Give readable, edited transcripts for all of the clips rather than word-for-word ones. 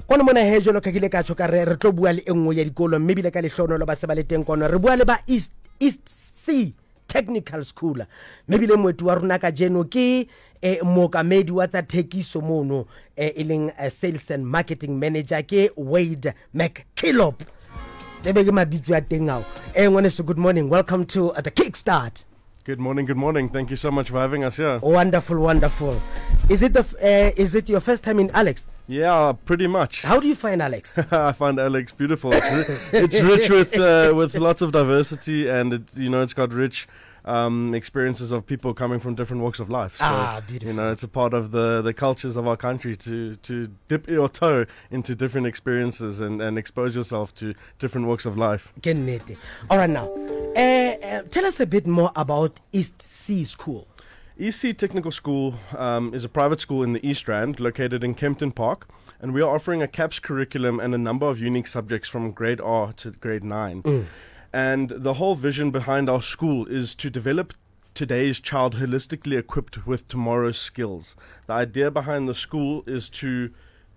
Kono mona he jolo ka kile ka tshoka re tlo bua le engwe ya dikolo mme bile ka le hlono lo ba se ba le teng kono re bua le ba Eastc Technical School maybe le moeti wa runa ka jeno ke mookamedi wa tsa thekiso mono e leng sales and marketing manager ke Wade McKillop tsebe ke mabitso a teng ao ngwane good morning, welcome to the Kickstart. Good morning. Thank you so much for having us here. Wonderful. Is it your first time in Alex? Yeah, pretty much. How do you find Alex? I find Alex beautiful. It's rich with lots of diversity, and it's got rich experiences of people coming from different walks of life. So, beautiful. It's a part of the cultures of our country to dip your toe into different experiences and expose yourself to different walks of life. All right, now, tell us a bit more about Eastc School. Eastc Technical School is a private school in the East Rand, located in Kempton Park, and we are offering a CAPS curriculum and a number of unique subjects from grade R to grade 9. And the whole vision behind our school is to develop today's child holistically equipped with tomorrow's skills. The idea behind the school is to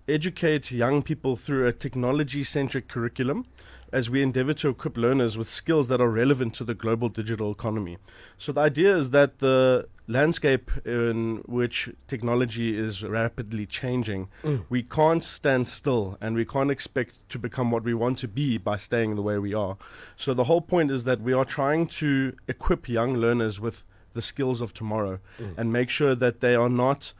educate young people through a technology-centric curriculum as we endeavor to equip learners with skills that are relevant to the global digital economy. So the idea is that the landscape in which technology is rapidly changing, we can't stand still, and we can't expect to become what we want to be by staying the way we are. So the whole point is that we are trying to equip young learners with the skills of tomorrow and make sure that they are not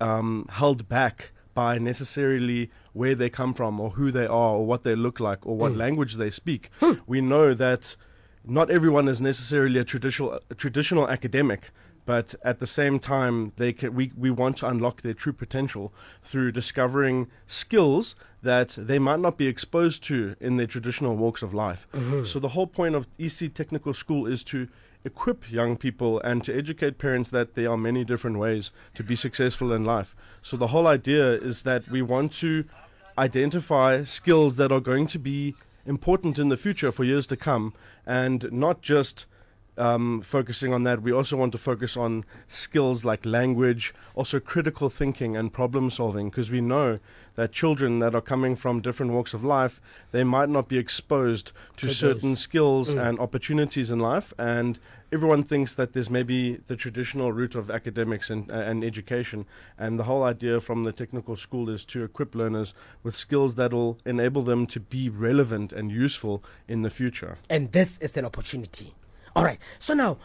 held back by necessarily where they come from or who they are or what they look like or what language they speak. We know that not everyone is necessarily a traditional academic, but at the same time, we want to unlock their true potential through discovering skills that they might not be exposed to in their traditional walks of life. So the whole point of Eastc Technical School is to equip young people and to educate parents that there are many different ways to be successful in life. So the whole idea is that we want to identify skills that are going to be important in the future for years to come, and not just focusing on that. We also want to focus on skills like language, also critical thinking and problem solving, because we know that children that are coming from different walks of life, they might not be exposed to certain skills and opportunities in life, and everyone thinks that there's maybe the traditional route of academics and education, and the whole idea from the technical school is to equip learners with skills that will enable them to be relevant and useful in the future. And this is an opportunity. All right. So now,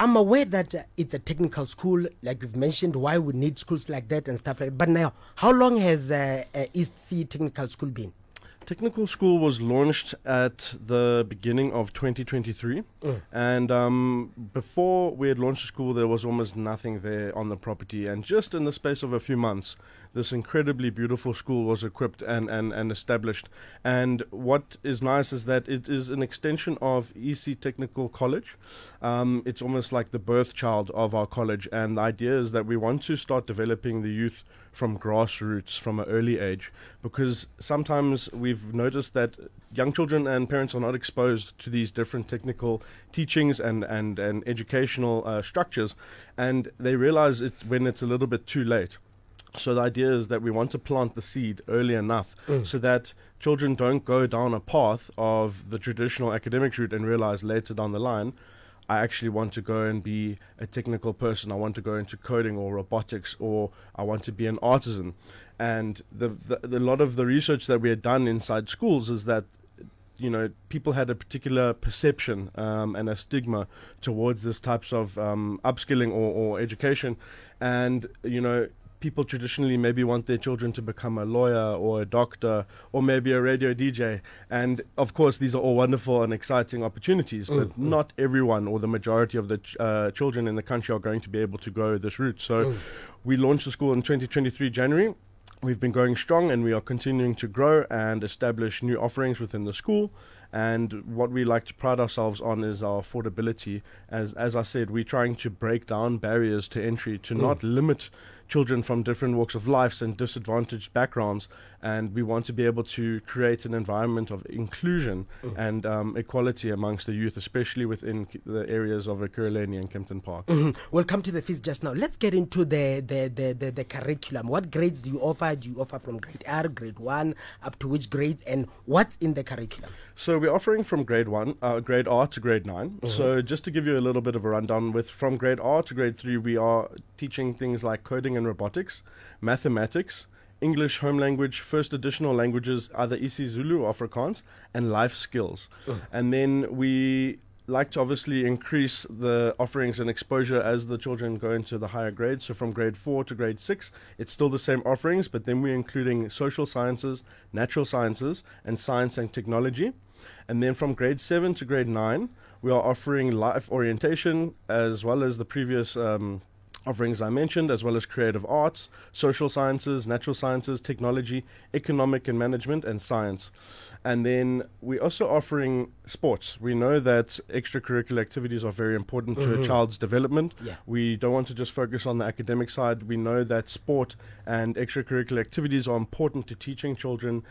I'm aware that it's a technical school, like you've mentioned, why we need schools like that and stuff like that. But now, how long has Eastc Technical School been? Technical school was launched at the beginning of 2023, and before we had launched the school, there was almost nothing there on the property, and just in the space of a few months, this incredibly beautiful school was equipped and established. And what is nice is that it is an extension of Eastc Technical College. It's almost like the birth child of our college, and the idea is that we want to start developing the youth from grassroots from an early age, because sometimes we've noticed that young children and parents are not exposed to these different technical teachings and educational structures, and they realize it's when it's a little bit too late. So the idea is that we want to plant the seed early enough so that children don't go down a path of the traditional academic route and realize later down the line, I actually want to go and be a technical person. I want to go into coding or robotics, or I want to be an artisan. And the lot of the research that we had done inside schools is that people had a particular perception and a stigma towards this types of upskilling or education, and people traditionally maybe want their children to become a lawyer or a doctor or maybe a radio DJ. And of course, these are all wonderful and exciting opportunities, but not everyone or the majority of the children in the country are going to be able to go this route. So we launched the school in 2023 January. We've been going strong, and we are continuing to grow and establish new offerings within the school. And what we like to pride ourselves on is our affordability. As I said, we're trying to break down barriers to entry, to not limit children from different walks of life and disadvantaged backgrounds, and we want to be able to create an environment of inclusion and equality amongst the youth, especially within the areas of Ekurhuleni and Kempton Park. We'll come to the fees just now. Let's get into the curriculum. What grades do you offer? Do you offer from grade R, grade 1, up to which grades, and what's in the curriculum? So we're offering from grade R to grade 9. So just to give you a little bit of a rundown, from grade R to grade 3, we are teaching things like coding and robotics, mathematics, English home language, first additional languages, either isiZulu or Afrikaans, and life skills. And then we like to obviously increase the offerings and exposure as the children go into the higher grades. So from grade 4 to grade 6, it's still the same offerings, but then we're including social sciences, natural sciences, and science and technology. And then from grade 7 to grade 9, we are offering life orientation, as well as the previous offerings I mentioned, as well as creative arts, social sciences, natural sciences, technology, economic and management, and science. And then we're also offering sports. We know that extracurricular activities are very important to a child's development. Yeah. We don't want to just focus on the academic side. We know that sport and extracurricular activities are important to teaching children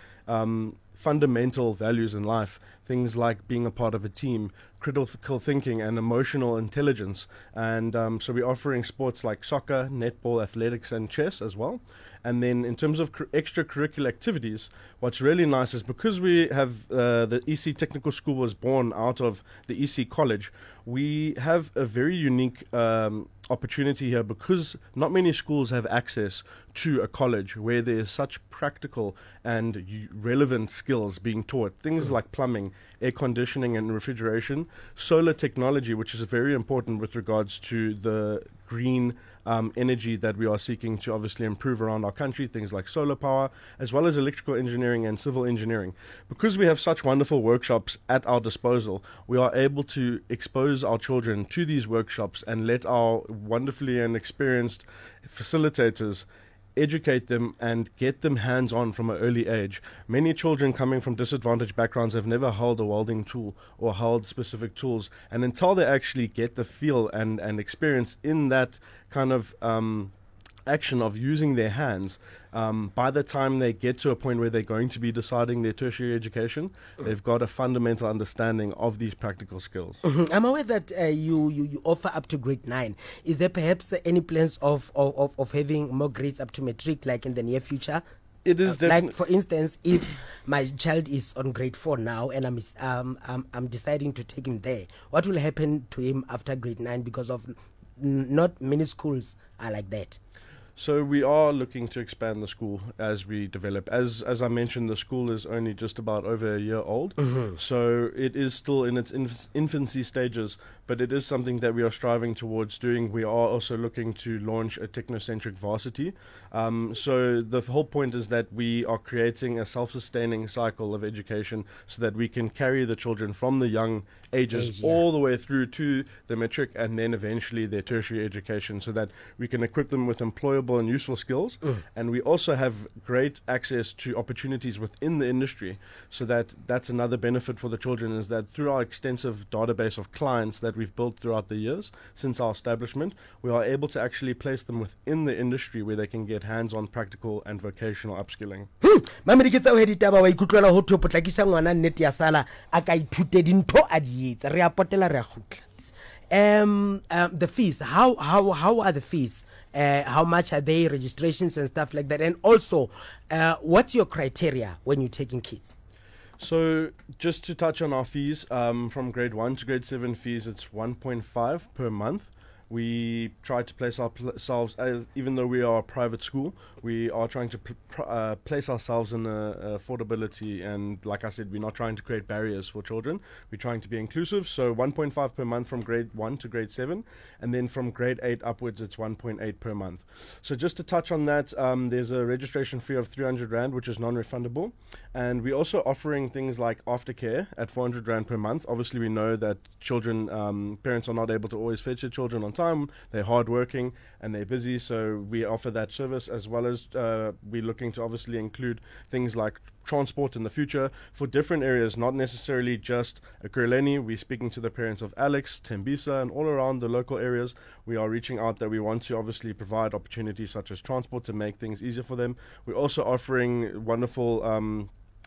fundamental values in life, things like being a part of a team, critical thinking, and emotional intelligence. And so we're offering sports like soccer, netball, athletics, and chess as well. And then in terms of extracurricular activities, what's really nice is because we have the EC Technical School was born out of the EC College, we have a very unique opportunity here, because not many schools have access to a college where there's such practical and relevant skills being taught. Things like plumbing, air conditioning and refrigeration, solar technology, which is very important with regards to the green energy that we are seeking to obviously improve around our country, things like solar power, as well as electrical engineering and civil engineering. Because we have such wonderful workshops at our disposal, we are able to expose our children to these workshops and let our wonderfully and experienced facilitators educate them and get them hands-on from an early age. Many children coming from disadvantaged backgrounds have never held a welding tool or held specific tools, and until they actually get the feel and experience in that kind of action of using their hands, by the time they get to a point where they're going to be deciding their tertiary education, they've got a fundamental understanding of these practical skills. I'm aware that you offer up to grade 9. Is there perhaps any plans of having more grades up to matric, like in the near future? It is definitely, like for instance, if my child is on grade 4 now and I'm deciding to take him there, what will happen to him after grade 9? Because of not many schools are like that. So we are looking to expand the school as we develop. As I mentioned, the school is only just about over a year old, so it is still in its infancy stages, but it is something that we are striving towards doing. We are also looking to launch a technocentric varsity. So the whole point is that we are creating a self-sustaining cycle of education so that we can carry the children from the young ages all the way through to the matric and then eventually their tertiary education, so that we can equip them with employable and useful skills. And we also have great access to opportunities within the industry, so that's another benefit for the children, is that through our extensive database of clients that we've built throughout the years since our establishment, we are able to actually place them within the industry where they can get hands-on practical and vocational upskilling. Mamedi ke tsa o heditaba wa ikutlwela ho thwe potlakisa ngwana nnete ya sala a ka ithute dintho a di etsa re a potela re a gutla. The fees, how are the fees? How much are they, registrations and stuff like that? And also, what's your criteria when you're taking kids? So just to touch on our fees, from grade 1 to grade 7 fees, it's 1.5 per month. We try to place ourselves, as even though we are a private school, we are trying to place ourselves in affordability, and like I said, we're not trying to create barriers for children. We're trying to be inclusive. So 1.5 per month from grade 1 to grade 7, and then from grade 8 upwards, it's 1.8 per month. So just to touch on that, there's a registration fee of 300 Rand, which is non-refundable, and we're also offering things like aftercare at 400 Rand per month. Obviously, we know that children, parents are not able to always fetch their children on time. time. They're hardworking and they're busy, so we offer that service, as well as we're looking to obviously include things like transport in the future for different areas, not necessarily just Ekurhuleni. We're speaking to the parents of Alex, Tembisa, and all around the local areas. We are reaching out that we want to obviously provide opportunities such as transport to make things easier for them. We're also offering wonderful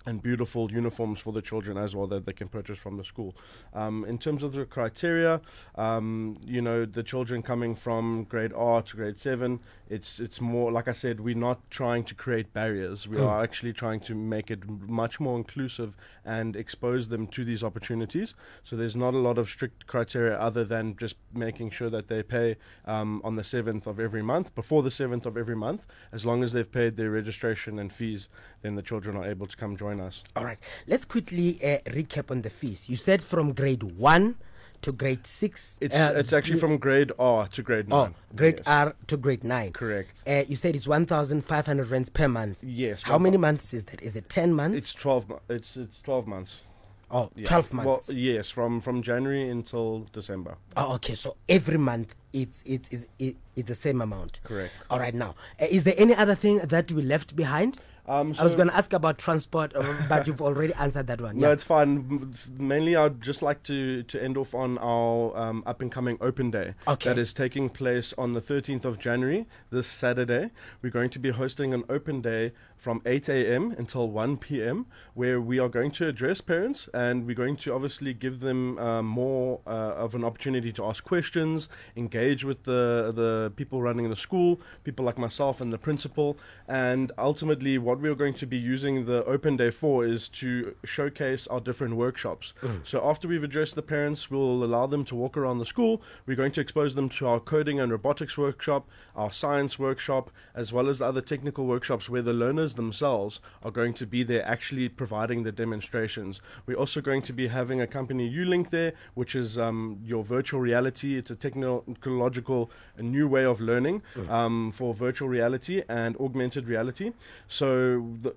and beautiful uniforms for the children as well that they can purchase from the school. In terms of the criteria, the children coming from grade R to grade 7, it's more, like I said, we're not trying to create barriers. We are actually trying to make it much more inclusive and expose them to these opportunities. So there's not a lot of strict criteria other than just making sure that they pay on the 7th of every month, before the 7th of every month. As long as they've paid their registration and fees, then the children are able to come join us. All right. Let's quickly recap on the fees. You said from grade 1 to grade 6. It's actually from grade R to grade 9. Oh, grade R to grade 9. Correct. You said it's 1,500 rands per month. Yes. How many months is that? Is it 10 months? It's 12. It's 12 months. Oh, Yeah. 12 months. Well, yes, from January until December. Oh, okay. So every month it's the same amount. Correct. All right. Now, is there any other thing that we left behind? I was going to ask about transport, but you've already answered that one. No, it's fine. Mainly, I'd just like to end off on our up-and-coming Open Day. Okay. That is taking place on the 13th of January, this Saturday. We're going to be hosting an Open Day from 8 a.m. until 1 p.m., where we are going to address parents, and we're going to obviously give them more of an opportunity to ask questions, engage with the people running the school, people like myself and the principal, and ultimately what we're going to be using the Open Day for is to showcase our different workshops. So after we've addressed the parents, we'll allow them to walk around the school. We're going to expose them to our coding and robotics workshop, our science workshop, as well as the other technical workshops where the learners themselves are going to be there actually providing the demonstrations. We're also going to be having a company U-Link there, which is your virtual reality. It's a technological, a new way of learning for virtual reality and augmented reality. So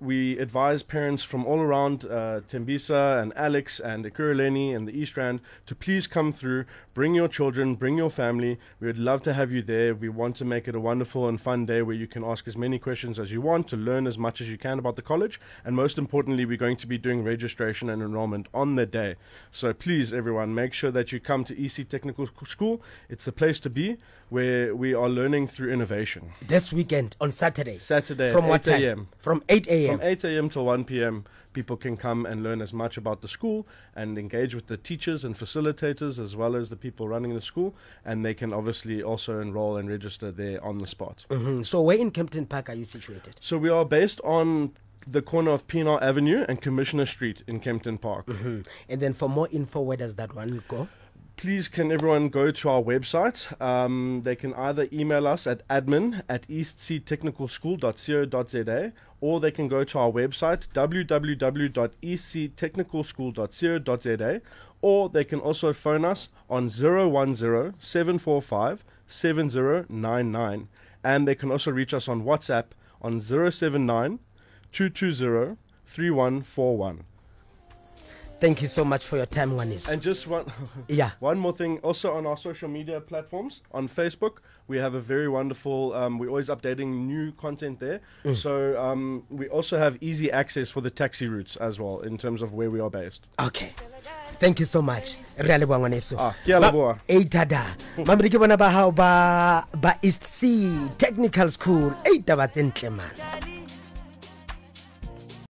we advise parents from all around Tembisa and Alex and Ekurhuleni and the East Rand to please come through, bring your children, bring your family. We would love to have you there. We want to make it a wonderful and fun day where you can ask as many questions as you want, to learn as much as you can about the college, and most importantly, we're going to be doing registration and enrollment on the day. So please, everyone, make sure that you come to Eastc Technical School. It's the place to be, where we are learning through innovation. This weekend on Saturday. From what 8 time? a.m. From 8 a.m. From 8 a.m. till 1 p.m. people can come and learn as much about the school and engage with the teachers and facilitators as well as the people running the school, and they can obviously also enroll and register there on the spot. So where in Kempton Park are you situated? So we are based on the corner of Pienaar Avenue and Commissioner Street in Kempton Park. And then for more info, where does that one go? Please, can everyone go to our website? They can either email us at admin@eastctechnicalschool.co.za, or they can go to our website www.eastctechnicalschool.co.za, or they can also phone us on 010-745-7099, and they can also reach us on WhatsApp on 079-220-3141. Thank you so much for your time, Wanis. And just one more thing, also on our social media platforms, on Facebook, we have a very wonderful, we're always updating new content there. So we also have easy access for the taxi routes as well, in terms of where we are based. Okay. Thank you so much. Re a leboha ngwaneso. Ke a leboha. Tada. Mamre ke bona ba hao ba Eastc Technical School. Taba tse ntle man.